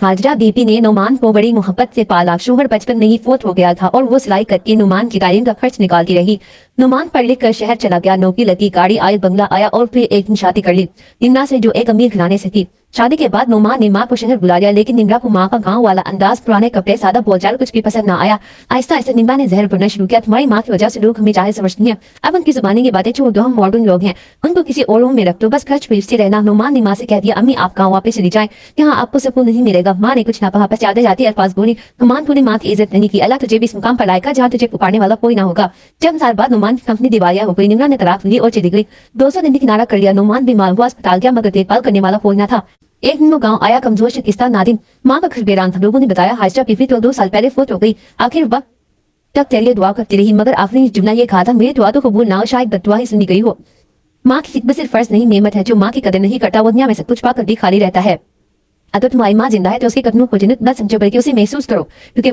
हाजरा बीबी ने नुमान को बड़ी मोहब्बत से पाला। शोहर बचपन में ही फोत हो गया था और वो सिलाई करके नुमान की तालीम का खर्च निकालती रही। नुमान पढ़ लिख कर शहर चला गया, नौकरी लगी, गाड़ी आई, बंगला आया और फिर एक दिन शादी कर ली निम्रा से, जो एक अमीर घराने से थी। शादी के बाद नुमान ने माँ को शहर बुला लिया, लेकिन निम्रा को माँ का गांव वाला अंदाज, पुराने कपड़े, सादा बोलचाल कुछ भी पसंद न आया। आहिस्ता आहिस्ता निम्रा ने जहर पड़ना शुरू किया। तुम्हारी माँ की वजह से लोग हमें चाहे समझती हैं, अब उनकी जुबानी की बातें छोड़ दो, हम मॉडर्न लोग हैं, उनको किसी और रूम में रख दो, बस खर्च भेजते रहना। नुमान ने माँ से कह दिया, अम्मी आप गाँव वापस चली जाए, यहाँ आपको सुकून नहीं मिलेगा। माँ ने कुछ ना कहा, बस जाते जाती अल्फाज बोली, नुमान तूने माँ की इज्जत नहीं की, अल्लाह तुझे भी इस मुकाम पर लाएगा जहाँ तुझे पुकारने वाला कोई ना होगा। चंद साल बाद नुमान की कंपनी दिवालिया हो गई, निम्रा ने तलाक ली और चली गई। 200 दिन भी किनारा कर लिया। नुमान बीमार हुआ, अस्पताल गया, मगर देखभाल करने वाला कोई ना था। एक दिन वो गांव आया, कमजोर, शिकस्ता, नादिम। माँ का घर बेरान था। लोगों ने बताया हाजरा बीबी तो 2 साल पहले फोत हो गई। आखिर वक्त तक तेरे लिए दुआ करती रही, मगर आखिरी जुमला ये कहा था, मेरी दुआ तो कबूल ना हो, शायद बददुआ ही सुनी गई हो। माँ की खिदमत सिर्फ फर्ज नहीं, नेमत है। जो माँ की कदर नहीं करता वो दुनिया में सब कुछ पाकर भी खाली रहता है। अगर तुम्हारी माँ जिंदा है तो उसके कदमों को जिन्नत न समझो, बल्कि उसे महसूस करो, क्योंकि